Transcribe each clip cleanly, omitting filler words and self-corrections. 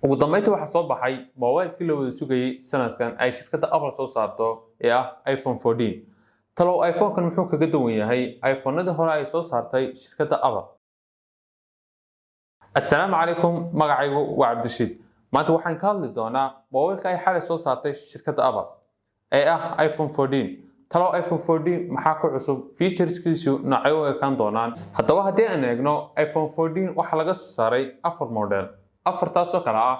ugu dambeyntii waxaa soo baxay moobilkii la wada sugayay sanadkan ay shirkadda Apple soo saarto ee ah iPhone 14. talow iPhone-kan muxuu kaga duwan yahay iPhone-nadii hore ay soo saartay shirkadda Apple? Assalaamu calaykum, magacaygu waa Cabdishiid. Maanta waxaan ka hadli doonaa moobilka ay xalay soo saartay shirkadda Apple ee ah iPhone 14. talow iPhone 14 maxaa ku cusub, featureskiisu noocay u ekaan doonaan? Haddaba haddii aan eegno iPhone 14 waxaa laga soo saaray 4 model. afartaasoo kala ah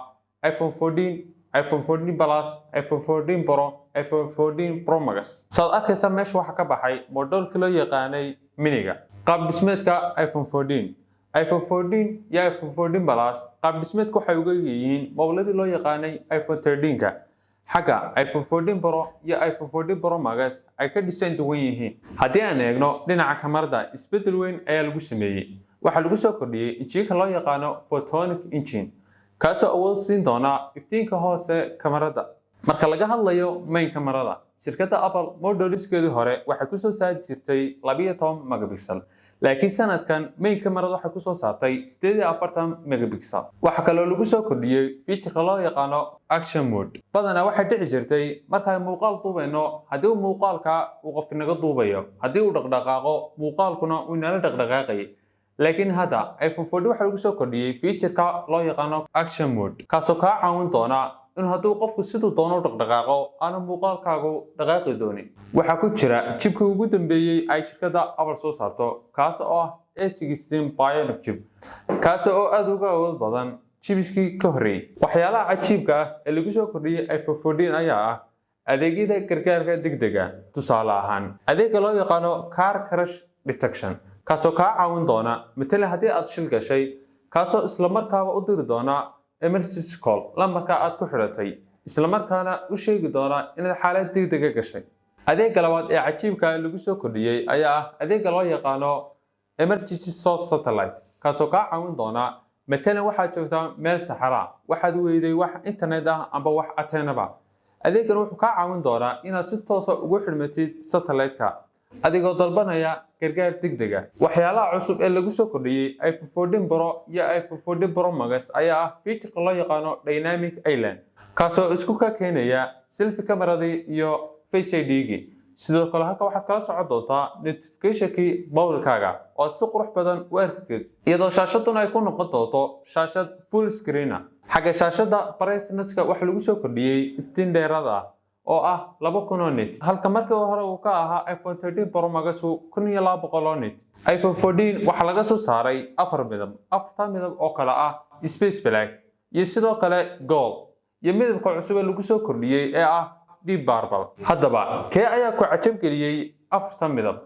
iPhone 14, iPhone 14 Plus, iPhone 14 Pro, iPhone 14 Pro Max. Saad arkaysaa meesha waxaa ka baxay modelkii loo yaqaanay miniga. Qaab dhismeedka iPhone 14, iPhone 14 iyo iPhone 14 Plus qaab dhismeedku waxay uga yihiin modeladii loo yaqaanay iPhone 13-ka. xagga iPhone 14 Pro iyo iPhone 14 Pro Max ay ka design duwan yihiin. Haddii aan eegno dhinaca kamarada, isbedel weyn ayaa lagu sameeyay. waxaa lagu soo kordhiyay injiinka loo yaqaano photonic engine kaasoo awood siin doona iftiinka hoose kamarada. Marka laga hadlayo main kamarada, shirkadda Apple modeliskeedii hore waxay ku soo saari jirtay 12 megapixel, laakiin sanadkan main kamarada waxay ku soo saartay 48 megapixel. waxa kale oo lagu soo kordhiyay feature loo yaqaano action mode. badanaa waxay dhici jirtay marka ay muuqaal duubayno, haddii muuqaalka uu qof naga duubayo, haddii uu dhaqdhaqaaqo muuqaalkuna uu nala dhaqdhaqaaqay. laakiin hadda iPhone 14 waxaa lagu soo kordhiyay feature-ka loo yaqaano action mode kaasoo kaa caawin doona in hadduu qofku siduu doono u dhaqdhaqaaqo aanu muuqaalkaagu dhaqaaqi doonin. waxaa ku jira chipkii ugu dambeeyay ay shirkadda Apple soo saarto kaas oo ah A16 Bionic chip kaas oo aad uga awood badan chipskii ka horreeyay. waxyaalaha cajiibka ah ee lagu soo kordhiyay iPhone 14 ayaa ah adeegyada gargaarka degdega. tusaale ahaan adeegga loo yaqaano car crash detection kaasoo kaa caawin doona matala haddii aad shil gashay, kaasoo isla markaaba u diri doona emergency call lambarka aad ku xidhatay, isla markaana u sheegi doona inaad xaalad degdeg ah gashay. adeegga labaad ee cajiibka lagu soo kordhiyay ayaa ah adeegga loo yaqaano emergency source satellite kaasoo kaa caawin doona matala waxaad joogtaa meel saxara, waxaad weyday wax internet ah amba wax ateenaba. adeeggan wuxuu kaa caawin doonaa inaad si toos ah ugu xidhmatid satellite-ka adigoo dalbanaya gargaar degdeg ah. waxyaalaha cusub ee lagu soo kordhiyay iPhone 14 Pro iyo iPhone 14 Pro Max ayaa ah feature loo yaqaano Dynamic Island kaasoo isku ka keenaya selfie kameradii iyo Face ID-gii. sidoo kale halka waxaad kala socon doontaa notification-kii mobilkaaga oo si qurux badan u arkid, iyadoo shaashaduna ay ku noqon doonto shaashad full screen ah. xagga shaashadda brightness-ka waxaa lagu soo kordhiyay iftiin dheeraad ah oo ah 2000 nit, halka markii hore uu ka ahaa iPhone 13 Pro Max 1200 nit. iPhone 14 waxaa laga soo saaray 4 midab. 4 midab oo kala ah space black iyo sidoo kale gold iyo midabka cusub ee lagu soo kordhiyay ee ah deep purple. haddaba kee ayaa ku cajab geliyay 4 midab?